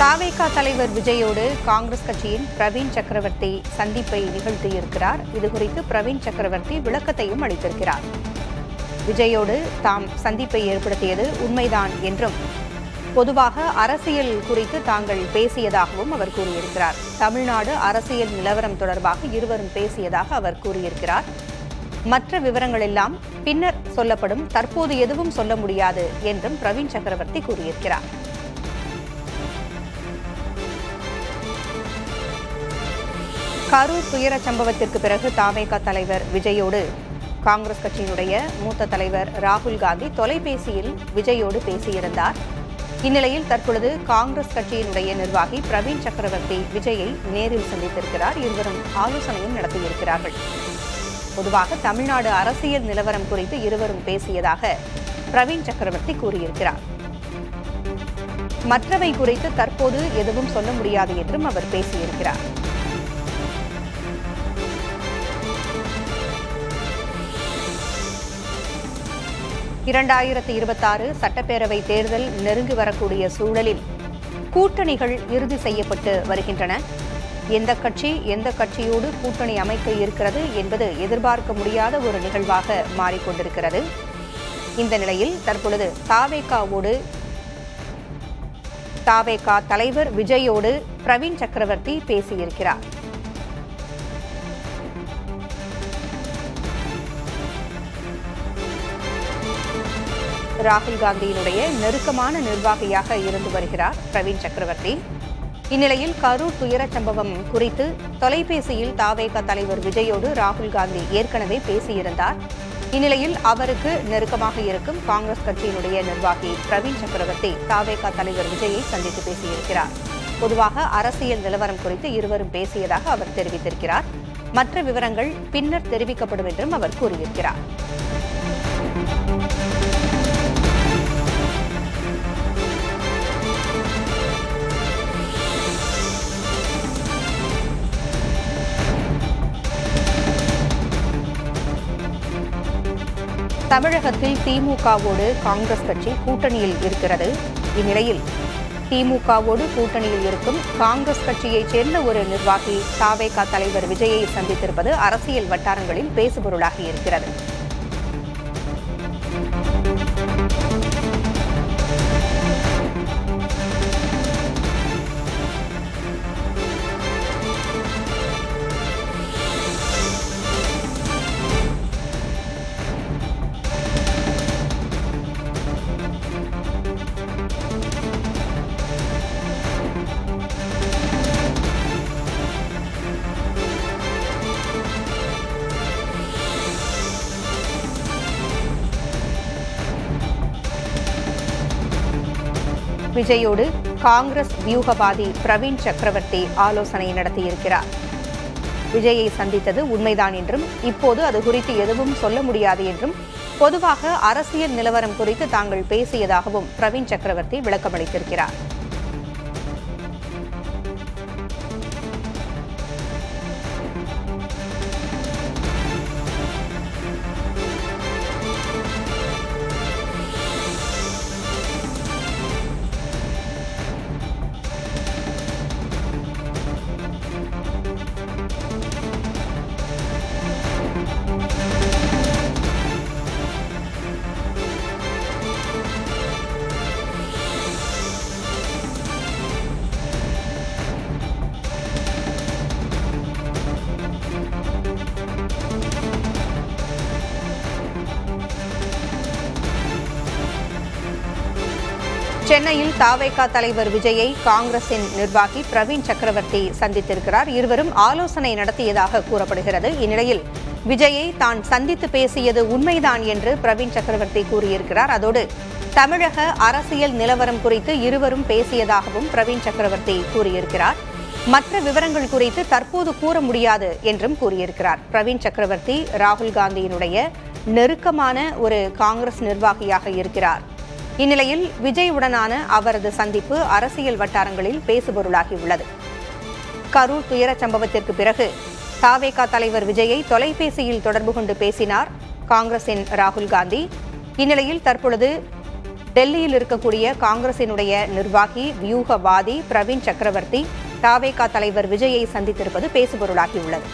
தாவேகா தலைவர் விஜயோடு காங்கிரஸ் கட்சியின் பிரவீன் சக்கரவர்த்தி சந்திப்பை நிகழ்த்தியிருக்கிறார். இதுகுறித்து பிரவீன் சக்கரவர்த்தி விளக்கத்தையும் அளித்திருக்கிறார். விஜயோடு தாம் சந்திப்பை ஏற்படுத்தியது உண்மைதான் என்றும், பொதுவாக அரசியல் குறித்து தாங்கள் பேசியதாகவும் அவர் கூறியிருக்கிறார். தமிழ்நாடு அரசியல் நிலவரம் தொடர்பாக இருவரும் பேசியதாக அவர் கூறியிருக்கிறார். மற்ற விவரங்கள் எல்லாம் பின்னர் சொல்லப்படும், தற்போது எதுவும் சொல்ல முடியாது என்றும் பிரவீன் சக்கரவர்த்தி கூறியிருக்கிறார். கரூர் துயர சம்பவத்திற்கு பிறகு தாவேகா தலைவர் விஜயோடு காங்கிரஸ் கட்சியினுடைய மூத்த தலைவர் ராகுல் காந்தி தொலைபேசியில் விஜயோடு பேசியிருந்தார். இந்நிலையில் தற்பொழுது காங்கிரஸ் கட்சியினுடைய நிர்வாகி பிரவீன் சக்கரவர்த்தி விஜயை நேரில் சந்தித்திருக்கிறார். இருவரும் ஆலோசனையும் நடத்தியிருக்கிறார்கள். பொதுவாக தமிழ்நாடு அரசியல் நிலவரம் குறித்து இருவரும் பேசியதாக பிரவீன் சக்கரவர்த்தி கூறியிருக்கிறார். மற்றவை குறித்து தற்போது எதுவும் சொல்ல முடியாது என்றும் அவர் பேசியிருக்கிறார். (2026) சட்டப்பேரவை தேர்தல் நெருங்கி வரக்கூடிய சூழலில் கூட்டணிகள் இறுதி செய்யப்பட்டு வருகின்றன. எந்த கட்சி எந்த கட்சியோடு கூட்டணி அமைக்க இருக்கிறது என்பது எதிர்பார்க்க முடியாத ஒரு நிகழ்வாக மாறிக்கொண்டிருக்கிறது. இந்த நிலையில் தற்பொழுது தாவேகா தலைவர் விஜயோடு பிரவீன் சக்கரவர்த்தி பேசியிருக்கிறார். ராகுல் காந்தியினுடைய நெருக்கமான நிர்வாகியாக இருந்து வருகிறார் பிரவீன் சக்கரவர்த்தி. இந்நிலையில் கரூர் துயர சம்பவம் குறித்து தொலைபேசியில் தாவேகா தலைவர் விஜயோடு ராகுல் காந்தி ஏற்கனவே பேசியிருந்தார். இந்நிலையில் அவருக்கு நெருக்கமாக இருக்கும் காங்கிரஸ் கட்சியினுடைய நிர்வாகி பிரவீன் சக்கரவர்த்தி தாவேகா தலைவர் விஜயை சந்தித்து பேசியிருக்கிறார். பொதுவாக அரசியல் நிலவரம் குறித்து இருவரும் பேசியதாக அவர் தெரிவித்திருக்கிறார். மற்ற விவரங்கள் பின்னர் தெரிவிக்கப்படும் என்றும் அவர் கூறியிருக்கிறார். தமிழகத்தில் திமுகவோடு காங்கிரஸ் கட்சி கூட்டணியில் இருக்கிறது. இந்நிலையில் திமுகவோடு கூட்டணியில் இருக்கும் காங்கிரஸ் கட்சியைச் சேர்ந்த ஒரு நிர்வாகி தாவேகா தலைவர் விஜயை சந்தித்திருப்பது அரசியல் வட்டாரங்களில் பேசுபொருளாகி இருக்கிறது. விஜயோடு காங்கிரஸ் வியூகவாதி பிரவீன் சக்கரவர்த்தி ஆலோசனை நடத்தியிருக்கிறார். விஜயை சந்தித்தது உண்மைதான் என்றும், இப்போது அது குறித்து எதுவும் சொல்ல முடியாது என்றும், பொதுவாக அரசியல் நிலவரம் குறித்து தாங்கள் பேசியதாகவும் பிரவீன் சக்கரவர்த்தி விளக்கமளித்திருக்கிறார். சென்னையில் தாவேகா தலைவர் விஜயை காங்கிரசின் நிர்வாகி பிரவீன் சக்கரவர்த்தி சந்தித்திருக்கிறார். இருவரும் ஆலோசனை நடத்தியதாக கூறப்படுகிறது. இந்நிலையில் விஜயை தான் சந்தித்து பேசியது உண்மைதான் என்று பிரவீன் சக்கரவர்த்தி கூறியிருக்கிறார். அதோடு தமிழக அரசியல் நிலவரம் குறித்து இருவரும் பேசியதாகவும் பிரவீன் சக்கரவர்த்தி கூறியிருக்கிறார். மற்ற விவரங்கள் குறித்து தற்போது கூற முடியாது என்றும் கூறியிருக்கிறார். பிரவீன் சக்கரவர்த்தி ராகுல் காந்தியினுடைய நெருக்கமான ஒரு காங்கிரஸ் நிர்வாகியாக இருக்கிறார். இந்நிலையில் விஜயுடனான அவரது சந்திப்பு அரசியல் வட்டாரங்களில் பேசுபொருளாகியுள்ளது. கரூர் துயர சம்பவத்திற்கு பிறகு தாவேகா தலைவர் விஜயை தொலைபேசியில் தொடர்பு கொண்டு பேசினார் காங்கிரசின் ராகுல் காந்தி. இந்நிலையில் தற்பொழுது டெல்லியில் இருக்கக்கூடிய காங்கிரசினுடைய நிர்வாகி வியூகவாதி பிரவீன் சக்கரவர்த்தி தாவேகா தலைவர் விஜயை சந்தித்திருப்பது பேசுபொருளாகியுள்ளது.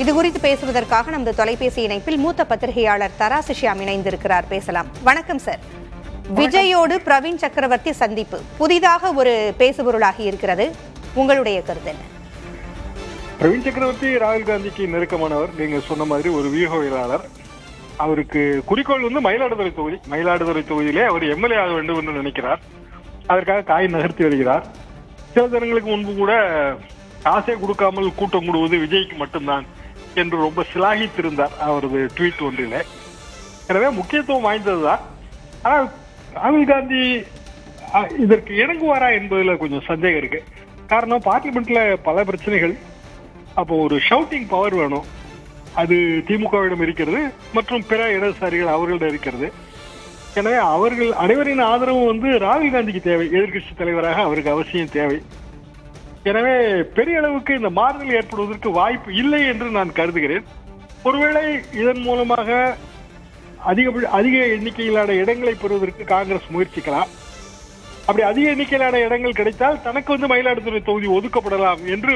இதுகுறித்து பேசுவதற்காக நமது தொலைபேசி இணைப்பில் மூத்த பத்திரிகையாளர் தராசு ஷியாம் இணைந்திருக்கிறார். பேசலாம். வணக்கம் சார். விஜயோடு பிரவீன் சக்கரவர்த்தி சந்திப்பு புதிதாக ஒரு பேசுபொருளாகி இருக்கிறது, உங்களுடைய கருத்து என்ன? பிரவீன் சக்கரவர்த்தி ராகுல் காந்திக்கு நெருக்கமானவர். நீங்க சொன்ன மாதிரி ஒரு வியூகவியலாளர். அவருக்கு குறிக்கோள் மயிலாடுதுறை தொகுதியிலே அவர் எம்எல்ஏ ஆக வேண்டும் என்று நினைக்கிறார். அதற்காக காய் நகர்த்தி வருகிறார். சில தினங்களுக்கு முன்பு கூட காசை கொடுக்காமல் கூட்டம் கூடுவது விஜய்க்கு மட்டும்தான் என்று ரொம்ப சிலாகித்திருந்தார் அவரது ட்வீட் ஒன்றிலே. எனவே முக்கியத்துவம் வாய்ந்ததுதான். ஆனால் ராகுல் காந்தி இதற்கு இணங்குவாரா என்பதில் கொஞ்சம் சந்தேகம் இருக்கு. காரணம், பார்லிமெண்ட்ல பல பிரச்சனைகள். அப்போ ஒரு ஷவுட்டிங் பவர் வேணும். அது திமுகவிடம் இருக்கிறது மற்றும் பிற இடதுசாரிகள் அவர்களிடம் இருக்கிறது. எனவே அவர்கள் அனைவரின் ஆதரவும் ராகுல் காந்திக்கு தேவை. எதிர்கட்சி தலைவராக அவருக்கு அவசியம் தேவை. எனவே பெரிய அளவுக்கு இந்த மாறுதல் ஏற்படுவதற்கு வாய்ப்பு இல்லை என்று நான் கருதுகிறேன். ஒருவேளை இதன் மூலமாக அதிக எண்ணிக்கையிலான இடங்களை பெறுவதற்கு காங்கிரஸ் முயற்சிக்கலாம். அப்படி அதிக எண்ணிக்கையிலான இடங்கள் கிடைத்தால் தனக்கு மயிலாடுதுறை தொகுதி ஒதுக்கப்படலாம் என்று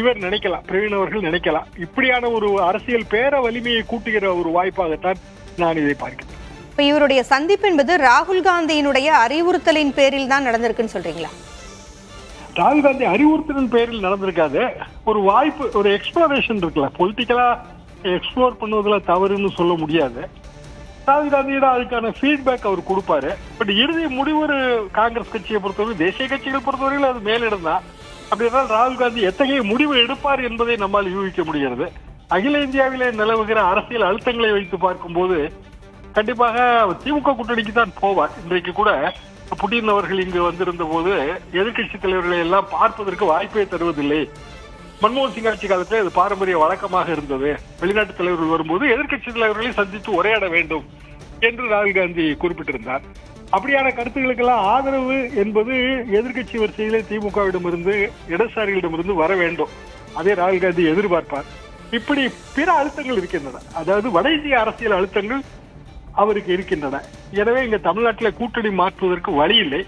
இவர் நினைக்கலாம், பிரவீன் அவர்கள் நினைக்கலாம். இப்படியான ஒரு அரசியல் பேர வலிமையை கூட்டுகிற ஒரு வாய்ப்பாகத்தான் நான் இதை பார்க்கிறேன். இப்ப இவருடைய சந்திப்பு என்பது ராகுல் காந்தியினுடைய அறிவுறுத்தலின் பேரில் தான் நடந்திருக்குன்னு சொல்றீங்களா? ராகுல் காந்தி அறிவுறுத்தலின் பேரில் நடந்திருக்காது. ஒரு வாய்ப்பு, ஒரு எக்ஸ்ப்ளோரேஷன் இருக்குல்ல, பொலிட்டிக்கலா எக்ஸ்ப்ளோர் பண்ணுவதுல தவறுன்னு சொல்ல முடியாது. ராகுல் காந்தியிடம் அதுக்கான ஃபீட்பேக் அவர் கொடுப்பாரு. பட் இறுதி முடிவு காங்கிரஸ் கட்சியை பொறுத்தவரை, தேசிய கட்சிகள் பொறுத்தவரையில் அது மேலிடம் தான். அப்படி என்றால் ராகுல் காந்தி எத்தகைய முடிவு எடுப்பார் என்பதை நம்மால் யூகிக்க முடிகிறது. அகில இந்தியாவிலே நிலவுகிற அரசியல் அழுத்தங்களை வைத்து பார்க்கும்போது கண்டிப்பாக திமுக கூட்டணிக்கு தான் போவார். இன்றைக்கு கூட புட்டின் அவர்கள் இங்கு வந்திருந்த போது எதிர்கட்சி தலைவர்களை எல்லாம் பார்ப்பதற்கு வாய்ப்பே தருவதில்லை. மன்மோகன் சிங் ஆட்சி காலத்தில் இது பாரம்பரிய வழக்கமாக இருந்தது. வெளிநாட்டு தலைவர்கள் வரும்போது எதிர்கட்சி தலைவர்களை சந்தித்து உரையாட வேண்டும் என்று ராகுல் காந்தி குறிப்பிட்டிருந்தார். அப்படியான கருத்துக்களுக்கெல்லாம் ஆதரவு என்பது எதிர்கட்சி வரிசையிலே திமுகவிடமிருந்து இடதுசாரிகளிடமிருந்து வர வேண்டும். அதே ராகுல் காந்தி எதிர்பார்ப்பார். இப்படி பிற அழுத்தங்கள் இருக்கின்றன. அதாவது வட இந்திய அரசியல் அழுத்தங்கள் அவருக்கு இருக்கின்றன. எனவே இங்க தமிழ்நாட்டில் கூட்டணி மாற்றுவதற்கு வழி இல்லை.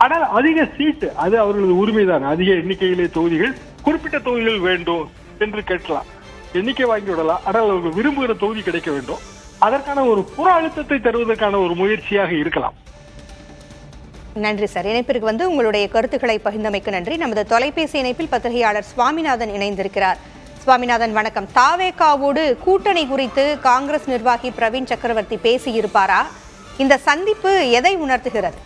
ஆனால் அதிக சீட்டு அது அவர்களது உரிமைதான். அதிக எண்ணிக்கையிலே தொகுதிகள், குறிப்பிட்ட தொகுதிகள் வேண்டும் என்று கேட்கலாம், எண்ணிக்கை வாங்கி விடலாம். ஆனால் அவர்கள் விரும்புகிற தொகுதி கிடைக்க வேண்டும். அதற்கான ஒரு புற அழுத்தத்தை தருவதற்கான ஒரு முயற்சியாக இருக்கலாம். நன்றி சார். இணைப்பிற்கு உங்களுடைய கருத்துக்களை பகிர்ந்தமைக்கு நன்றி. நமது தொலைபேசி இணைப்பில் பத்திரிகையாளர் சுவாமிநாதன் இணைந்திருக்கிறார். சுவாமிநாதன் வணக்கம். தாவேகாவோடு கூட்டணி குறித்து காங்கிரஸ் நிர்வாகி பிரவீன் சக்கரவர்த்தி பேசியிருப்பாரா? இந்த சந்திப்பு எதை உணர்த்துகிறது?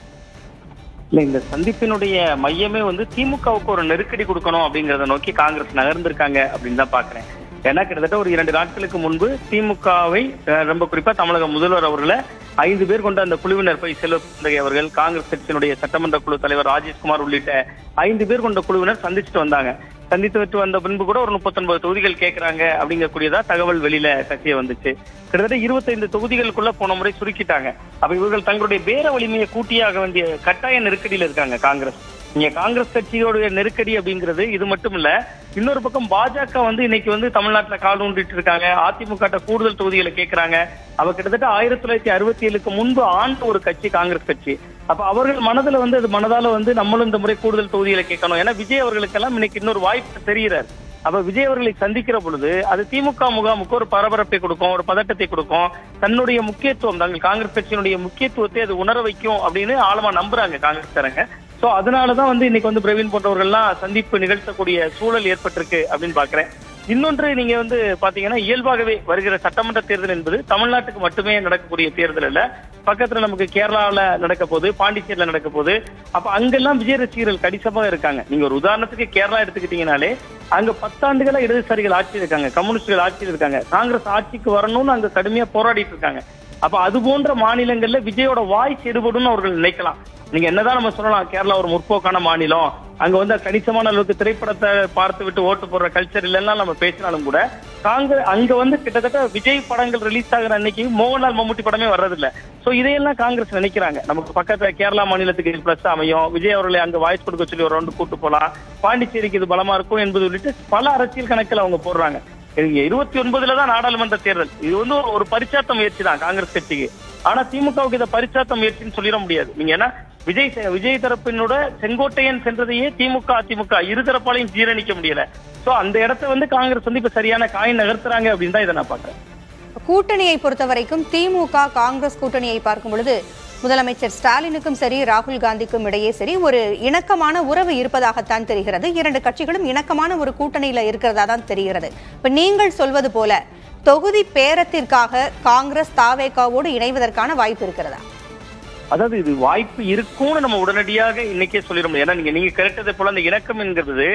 இல்ல, இந்த சந்திப்பினுடைய மையமே திமுகவுக்கு ஒரு நெருக்கடி கொடுக்கணும் அப்படிங்கறத நோக்கி காங்கிரஸ் நகர்ந்திருக்காங்க அப்படின்னு தான் பாக்குறேன். ஏன்னா கிட்டத்தட்ட ஒரு 2 நாட்களுக்கு முன்பு திமுகவை, ரொம்ப குறிப்பா தமிழக முதல்வர் அவர்களை 5 பேர் கொண்ட அந்த குழுவினர் போய் செல்வந்தகை அவர்கள், காங்கிரஸ் கட்சியினுடைய சட்டமன்ற குழு தலைவர் ராஜேஷ்குமார் உள்ளிட்ட 5 பேர் கொண்ட குழுவினர் சந்திச்சுட்டு வந்தாங்க. சந்தித்து வந்த பின்பு கூட ஒரு 39 தொகுதிகள் கேட்கிறாங்க அப்படிங்கக்கூடியதா தகவல் வெளியில கட்சியை வந்துச்சு. கிட்டத்தட்ட 25 தொகுதிகளுக்குள்ள போன முறை சுருக்கிட்டாங்க. அப்ப இவர்கள் தங்களுடைய பேர வலிமையை கூட்டியாக வேண்டிய கட்டாய நெருக்கடியில இருக்காங்க காங்கிரஸ். இங்க காங்கிரஸ் கட்சியோடைய நெருக்கடி அப்படிங்கிறது இது மட்டும் இல்ல. இன்னொரு பக்கம் பாஜக இன்னைக்கு தமிழ்நாட்டுல கால் ஊண்டிட்டு இருக்காங்க. அதிமுக கூடுதல் தொகுதிகளை கேட்கிறாங்க. அவ கிட்டத்தட்ட 1967க்கு முன்பு ஆண்ட ஒரு கட்சி காங்கிரஸ் கட்சி. அப்ப அவர்கள் மனதுல அது மனதால நம்மளும் இந்த முறை கூடுதல் தொகுதிகளை கேட்கணும். ஏன்னா விஜய் அவர்களுக்கெல்லாம் இன்னைக்கு இன்னொரு வாய்ப்பு தெரிகிறார். அப்ப விஜய் அவர்களை சந்திக்கிற பொழுது அது திமுக முகாமுக்கு ஒரு பரபரப்பை கொடுக்கும், ஒரு பதட்டத்தை கொடுக்கும். தன்னுடைய முக்கியத்துவம், தங்கள் காங்கிரஸ் கட்சியினுடைய முக்கியத்துவத்தை அது உணர வைக்கும் அப்படின்னு ஆழமா நம்புறாங்க காங்கிரஸ்காரங்க. சோ அதனாலதான் இன்னைக்கு பிரவீன் போன்றவர்கள்லாம் சந்திப்பு நிகழ்த்தக்கூடிய சூழல் ஏற்பட்டிருக்கு அப்படின்னு பாக்குறேன். இன்னொன்று, நீங்க பாத்தீங்கன்னா இயல்பாகவே வருகிற சட்டமன்ற தேர்தல் என்பது தமிழ்நாட்டுக்கு மட்டுமே நடக்கக்கூடிய தேர்தல் இல்ல. பக்கத்துல நமக்கு கேரளாவில நடக்க போகுது, பாண்டிச்சேரியில நடக்க போகுது. அப்ப அங்கெல்லாம் விஜய் ரசிகர்கள் கடிசமாக இருக்காங்க. நீங்க ஒரு உதாரணத்துக்கு கேரளா எடுத்துக்கிட்டீங்கன்னாலே அங்க 10 ஆண்டுகளா இடதுசாரிகள் ஆட்சியில் இருக்காங்க, கம்யூனிஸ்டுகள் ஆட்சியில் இருக்காங்க. காங்கிரஸ் ஆட்சிக்கு வரணும்னு அங்க கடுமையா போராடிட்டு இருக்காங்க. அப்ப அது போன்ற மாநிலங்கள்ல விஜயோட வாய்ஸ் எடுபடும் அவர்கள் நினைக்கலாம். நீங்க என்னதான் நம்ம சொல்லலாம், கேரளா ஒரு முற்போக்கான மாநிலம், அங்க கணிசமான அளவுக்கு திரைப்படத்தை பார்த்து விட்டு ஓட்டு போடுற கல்ச்சர் இல்லைன்னா நம்ம பேசினாலும் கூட காங்கிரஸ் அங்க கிட்டத்தட்ட விஜய் படங்கள் ரிலீஸ் ஆகிற அன்னைக்கு மோகன்லால் மம்முட்டி படமே வர்றதில்ல. சோ இதையெல்லாம் காங்கிரஸ் நினைக்கிறாங்க. நமக்கு பக்கத்துல கேரளா மாநிலத்துக்கு பிளஸ் அமையும், விஜய் அவர்களை அங்க வாய்ஸ் கொடுக்க சொல்லி ஒரு ரவுண்டு கூட்டு போலாம், பாண்டிச்சேரிக்கு இது பலமா இருக்கும் என்பது உள்ளிட்டு பல அரசியல் கணக்கில் அவங்க போடுறாங்க. 29 தான் நாடாளுமன்ற தேர்தல். இது ஒரு பரிச்சார்த்த முயற்சி தான் காங்கிரஸ் கட்சிக்கு. ஆனா திமுகவுக்கு இதை பரிச்சாத்த முயற்சின்னு சொல்லிட முடியாது. நீங்க ஏன்னா விஜய் தரப்பினோட செங்கோட்டையன் சென்றதையே திமுக அதிமுக இருதரப்பாலையும் ஜீரணிக்க முடியல. சோ அந்த இடத்த வந்து காங்கிரஸ் வந்து இப்ப சரியான காய் நகர்த்துறாங்க அப்படின்னு தான் இதை நான் பாக்குறேன். கூட்டணியை பொறுத்த வரைக்கும் திமுக காங்கிரஸ் கூட்டணியை பார்க்கும் பொழுது முதலமைச்சர் ஸ்டாலினுக்கும் சரி ராகுல் காந்திக்கும் இடையே சரி ஒரு இணக்கமான உறவு இருப்பதாகத்தான் தெரிகிறது. இரண்டு கட்சிகளும் இணக்கமான ஒரு கூட்டணியில இருக்கிறதா தான் தெரிகிறது. இப்ப நீங்கள் சொல்வது போல தொகுதி பேரத்திற்காக காங்கிரஸ் தாவேகாவோடு இணைவதற்கான வாய்ப்பு இருக்கிறதா? அதாவது இது வாய்ப்பு இருக்கும்னு நம்ம உடனடியாக இன்னைக்கே சொல்லிட முடியும். ஏன்னா நீங்க கரெக்டதை போல அந்த இணக்கம் என்கிறது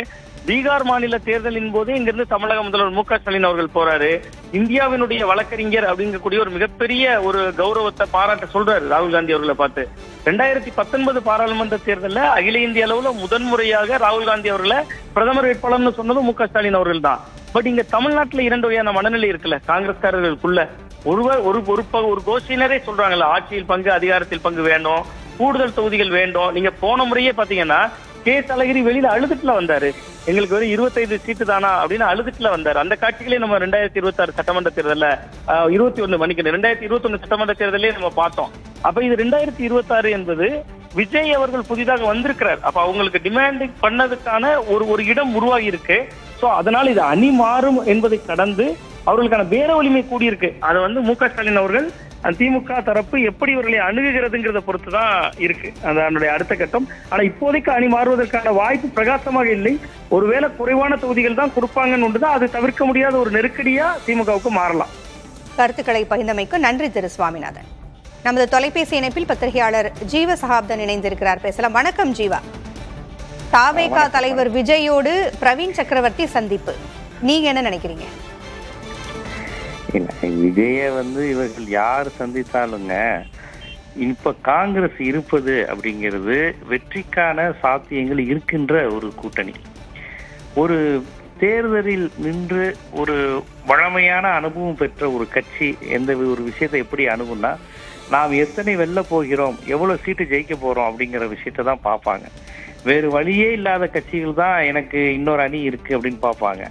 பீகார் மாநில தேர்தலின் போதே இங்கிருந்து தமிழக முதல்வர் மு க ஸ்டாலின் அவர்கள் போறாரு. இந்தியாவினுடைய வழக்கறிஞர் அப்படிங்கக்கூடிய ஒரு மிகப்பெரிய ஒரு கௌரவத்தை பாராட்ட சொல்றாரு ராகுல் காந்தி அவர்களை பார்த்து. 2019 பாராளுமன்ற தேர்தலில் அகில இந்திய அளவுல முதன்முறையாக ராகுல் காந்தி அவர்களை பிரதமர் வேட்பாளர்னு சொன்னதும் மு க ஸ்டாலின் அவர்கள் தான். பட் இங்க தமிழ்நாட்டுல இரண்டு வகையான மனநிலை இருக்குல்ல காங்கிரஸ்காரர்களுக்குள்ள. ஒரு கோஷ்டியினரே சொல்றாங்கல்ல, ஆட்சியில் பங்கு அதிகாரத்தில் பங்கு வேண்டும், கூடுதல் தொகுதிகள் வேண்டும். நீங்க போன முறையே பாத்தீங்கன்னா கேஸ் அழகிரி வெளியில அழுதுட்டுல வந்தாரு, எங்களுக்கு வெறும் 25 சீட்டு தானா அப்படின்னு அழுதுட்டுல வந்தாரு. அந்த காட்சிகளே நம்ம 2026 சட்டமன்ற தேர்தல்ல 2021 சட்டமன்ற தேர்தலே நம்ம பார்த்தோம். அப்ப இது 2026 என்பது விஜய் அவர்கள் புதிதாக வந்திருக்கிறார். அப்ப அவங்களுக்கு டிமாண்ட் பண்ணதுக்கான ஒரு இடம் உருவாகி இருக்கு. சோ அதனால இது அணி மாறும் என்பதை கடந்து அவர்களுக்கான பேர வலிமை கூடியிருக்கு. அதை வந்து மு க ஸ்டாலின் அவர்கள் திமுக தரப்பு எப்படி இவர்களை அணுகுகிறதுங்கிறத பொறுத்துதான் இருக்கு அதனுடைய அடுத்த கட்டம். ஆனா இப்போதைக்கு அணி மாறுவதற்கான வாய்ப்பு பிரகாசமாக இல்லை. ஒருவேளை குறைவான தொகுதிகள் தான் கொடுப்பாங்கன்னு ஒன்றுதான், அது தவிர்க்க முடியாத ஒரு நெருக்கடியா திமுகவுக்கு மாறலாம். கருத்துக்களை பகிர்ந்தமைக்கு நன்றி திரு சுவாமிநாதன். நமது தொலைபேசி இணைப்பில் பத்திரிகையாளர் ஜீவ சகாப்தன் இணைந்திருக்கிறார், பேசலாம். வணக்கம் ஜீவா. தாவேகா தலைவர் விஜயோடு பிரவீன் சக்கரவர்த்தி சந்திப்பு, நீங்க என்ன நினைக்கிறீங்க? விஜய வந்து இவர்கள் யார் சந்தித்தாலுங்க இப்ப காங்கிரஸ் இருப்பது அப்படிங்கிறது வெற்றிக்கான சாத்தியங்கள் இருக்கின்ற ஒரு கூட்டணி. ஒரு தேர்தலில் நின்று ஒரு வழமையான அனுபவம் பெற்ற ஒரு கட்சி எந்த ஒரு விஷயத்தை எப்படி அணுகும்னா, நாம் எத்தனை வெல்ல போகிறோம், எவ்வளவு சீட்டு ஜெயிக்க போறோம் அப்படிங்கிற விஷயத்தை தான் பார்ப்பாங்க. வேறு வழியே இல்லாத கட்சிகள் தான் எனக்கு இன்னொரு அணி இருக்கு அப்படின்னு பார்ப்பாங்க.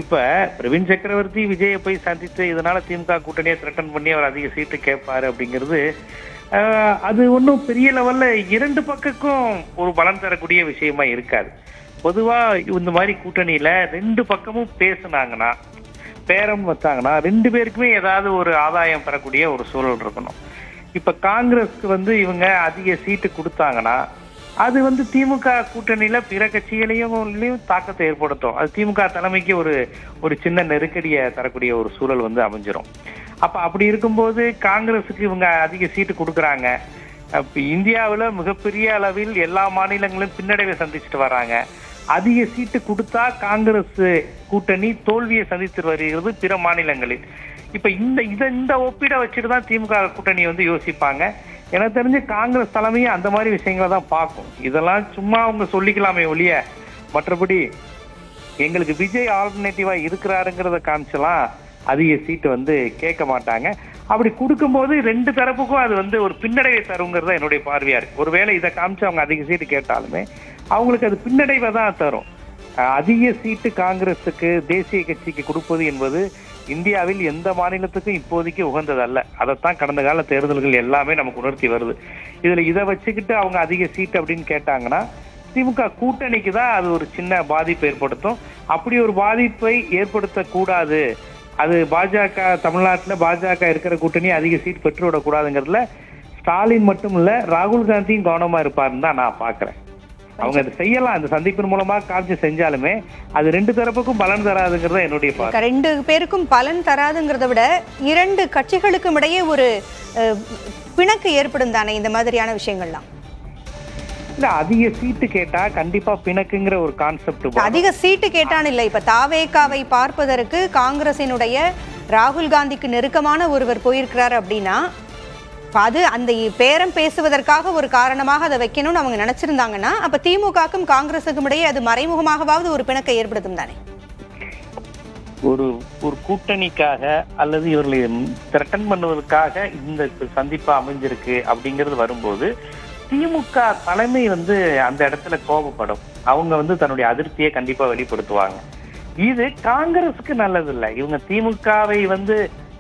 இப்ப பிரவீன் சக்கரவர்த்தி விஜயை போய் சந்தித்து இதனால திமுக கூட்டணியை த்ரெட்டன் பண்ணி அவர் அதிக சீட்டு கேட்பாரு அப்படிங்கிறது அது ஒன்றும் பெரிய லெவல்ல இரண்டு பக்கக்கும் ஒரு பலன் தரக்கூடிய விஷயமா இருக்காது. பொதுவா இந்த மாதிரி கூட்டணியில ரெண்டு பக்கமும் பேசுனாங்கன்னா, பேரம் வச்சாங்கன்னா ரெண்டு பேருக்குமே ஏதாவது ஒரு ஆதாயம் பெறக்கூடிய ஒரு சூழல் இருக்கணும். இப்ப காங்கிரஸ்க்கு வந்து இவங்க அதிக சீட்டு கொடுத்தாங்கன்னா அது வந்து திமுக கூட்டணியில பிற கட்சிகளையும் தாக்கத்தை ஏற்படுத்தும். அது திமுக தலைமைக்கு ஒரு சின்ன நெருக்கடியை தரக்கூடிய ஒரு சூழல் வந்து அமைஞ்சிரும். அப்ப அப்படி இருக்கும்போது காங்கிரஸுக்கு இவங்க அதிக சீட்டு கொடுக்குறாங்க. இந்தியாவில் மிகப்பெரிய அளவில் எல்லா மாநிலங்களும் பின்னடைவை சந்திச்சுட்டு வராங்க. அதிக சீட்டு கொடுத்தா காங்கிரஸ் கூட்டணி தோல்வியை சந்தித்து வருகிறது பிற மாநிலங்களில். இப்ப இந்த ஒப்பீடை வச்சுட்டு தான் திமுக கூட்டணி வந்து யோசிப்பாங்க. எனக்கு தெரிஞ்சு காங்கிரஸ் தலைமையும் அந்த மாதிரி விஷயங்களை தான் பார்க்கும். இதெல்லாம் சும்மா அவங்க சொல்லிக்கலாமே ஒழிய மற்றபடி எங்களுக்கு விஜய் ஆல்டர்னேட்டிவா இருக்கிறாருங்கிறத காமிச்சலாம் அதிக சீட்டு வந்து கேட்க மாட்டாங்க. அப்படி கொடுக்கும்போது ரெண்டு தரப்புக்கும் அது வந்து ஒரு பின்னடைவை தருங்கிறத என்னுடைய பார்வையா இருக்கு. ஒருவேளை இதை காமிச்சு அவங்க அதிக சீட்டு கேட்டாலுமே அவங்களுக்கு அது பின்னடைவை தான் தரும். அதிக சீட்டு காங்கிரஸுக்கு தேசிய கட்சிக்கு கொடுப்பது என்பது இந்தியாவில் எந்த மாநிலத்துக்கும் இப்போதைக்கு உகந்ததல்ல. அதைத்தான் கடந்த கால தேர்தல்கள் எல்லாமே நமக்கு உணர்த்தி வருது. இதுல இதை வச்சுக்கிட்டு அவங்க அதிக சீட் அப்படின்னு கேட்டாங்கன்னா திமுக கூட்டணிக்கு தான் அது ஒரு சின்ன பாதிப்பு ஏற்படுத்தும். அப்படி ஒரு பாதிப்பை ஏற்படுத்தக்கூடாது. அது பாஜக தமிழ்நாட்டில் பாஜக இருக்கிற கூட்டணி அதிக சீட் பெற்றுவிடக்கூடாதுங்கிறதுல ஸ்டாலின் மட்டும் இல்ல ராகுல் காந்தியும் கவனமா இருப்பாருன்னு தான் நான் பாக்குறேன். அவங்க அதை செய்யலாம், அந்த சந்திப்பின் மூலமா காட்சி செஞ்சாலுமே அது ரெண்டு தரப்புக்கும் பலன் தராதுங்கிறத என்னுடைய பார்வை. ரெண்டு பேருக்கும் பலன் தராதுங்கிறத விட இரண்டு கட்சிகளுக்கும் இடையே ஒரு பிணக்கு ஏற்படும் தானே இந்த மாதிரியான விஷயங்கள்லாம். இல்ல அதிக சீட்டு கேட்டா கண்டிப்பா பிணக்குங்கிற ஒரு கான்செப்ட். அதிக சீட்டு கேட்டான்னு இல்ல, இப்ப தாவேகாவை பார்ப்பதற்கு காங்கிரசினுடைய ராகுல் காந்திக்கு நெருக்கமான ஒருவர் போயிருக்கிறார் அப்படின்னா அது அந்த பேரம் பேசுவதற்காக ஒரு காரணமாக அதை வைக்கணும்னு அவங்க நினைச்சிருந்தாங்கன்னா அப்ப திமுகக்கும் காங்கிரசுக்கும் இடையே அது மறைமுகமாகவாவது ஒரு பிணக்கை ஏற்படுத்தும் தானே. ஒரு கூட்டணிக்காக அல்லது இவர்களை த்ரெட்டன் பண்ணுவதற்காக இந்த சந்திப்பா அமைஞ்சிருக்கு அப்படிங்கிறது வரும்போது திமுக தலைமை வந்து அந்த இடத்துல கோபப்படும். அவங்க வந்து தன்னுடைய அதிருப்தியை கண்டிப்பா வெளிப்படுத்துவாங்க. இது காங்கிரஸுக்கு நல்லது இல்லை. இவங்க திமுகவை வந்து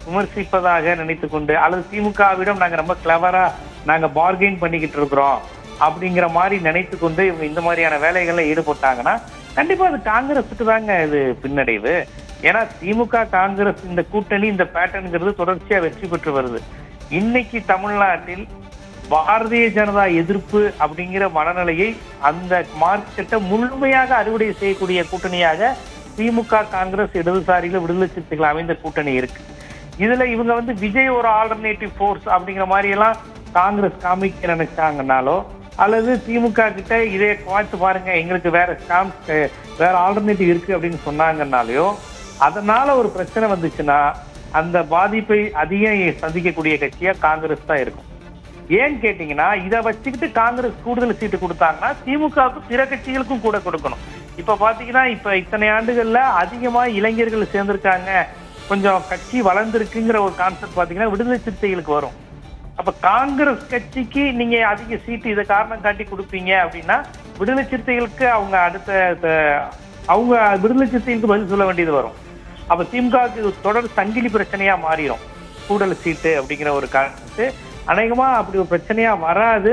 விமர்சிப்பதாக நினைத்து கொண்டு, அல்லது திமுகவிடம் நாங்க ரொம்ப கிளவரா நாங்க பார்கெயின் பண்ணிக்கிட்டு இருக்கிறோம் அப்படிங்கிற மாதிரி நினைத்து கொண்டு இவங்க இந்த மாதிரியான வேலைகள்ல ஈடுபட்டாங்கன்னா கண்டிப்பா அது காங்கிரஸுக்கு தாங்க இது பின்னடைவு. ஏன்னா திமுக காங்கிரஸ் இந்த கூட்டணி இந்த பேட்டர்ன்ங்கிறது தொடர்ச்சியா வெற்றி பெற்று வருது. இன்னைக்கு தமிழ்நாட்டில் பாரதிய ஜனதா எதிர்ப்பு அப்படிங்கிற மனநிலையை அந்த மார்க்கெட்டை முழுமையாக அறுவடை செய்யக்கூடிய கூட்டணியாக திமுக காங்கிரஸ் இடதுசாரியில விடுதலை சிறுத்தைகள் அமைந்த கூட்டணி இருக்கு. இதுல இவங்க வந்து விஜய் ஒரு ஆல்டர்னேட்டிவ் ஃபோர்ஸ் அப்படிங்கிற மாதிரி எல்லாம் காங்கிரஸ் காமிக்க நினைச்சாங்கன்னாலோ, அல்லது திமுக கிட்ட இதே பார்த்து பாருங்க எங்களுக்கு வேற ஆல்டர்னேட்டிவ் இருக்கு அப்படின்னு சொன்னாங்கன்னாலயோ, அதனால ஒரு பிரச்சனை வந்துச்சுன்னா அந்த பாதிப்பை அதிகம் சந்திக்கக்கூடிய கட்சியா காங்கிரஸ் தான் இருக்கும். ஏன்னு கேட்டீங்கன்னா, இதை வச்சுக்கிட்டு காங்கிரஸ் கூடுதல் சீட்டு கொடுத்தாங்கன்னா திமுகவுக்கு பிற கட்சிகளுக்கும் கூட கொடுக்கணும். இப்ப பாத்தீங்கன்னா இப்ப இத்தனை ஆண்டுகள்ல அதிகமா இளைஞர்கள் சேர்ந்திருக்காங்க, கொஞ்சம் கட்சி வளர்ந்துருக்குங்கிற ஒரு கான்செப்ட் பாத்தீங்கன்னா விடுதலை சிறுத்தைகளுக்கு வரும். அப்ப காங்கிரஸ் கட்சிக்கு நீங்க அதிக சீட்டு இதை காரணம் காட்டி கொடுப்பீங்க அப்படின்னா விடுதலை சிறுத்தைகளுக்கு அவங்க விடுதலை சிறுத்தைகளுக்கு பதில் சொல்ல வேண்டியது வரும். அப்ப திமுகவுக்கு தொடர் சங்கிலி பிரச்சனையா மாறிடும் கூடுதல் சீட்டு அப்படிங்கிற ஒரு கான்செப்ட். அநேகமா அப்படி ஒரு பிரச்சனையா வராது.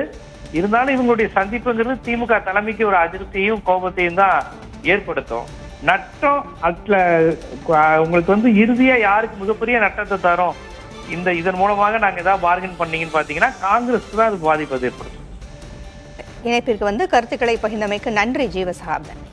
இருந்தாலும் இவங்களுடைய சந்திப்புங்கிறது திமுக தலைமைக்கு ஒரு அதிருப்தியையும் கோபத்தையும் தான் ஏற்படுத்தும். நட்டம் அதுல உங்களுக்கு வந்து இறுதியா யாருக்கு மிகப்பெரிய நட்டத்தை தரும், இதன் மூலமாக நாங்க ஏதாவது பார்கெயின் பண்ணீங்கன்னு பாத்தீங்கன்னா காங்கிரஸ் தான் அது பாதிப்பது ஏற்படுத்தும். இணைப்பிற்கு வந்து கருத்துக்களை பகிர்ந்தமைக்கு நன்றி ஜீவசகாப்தன்.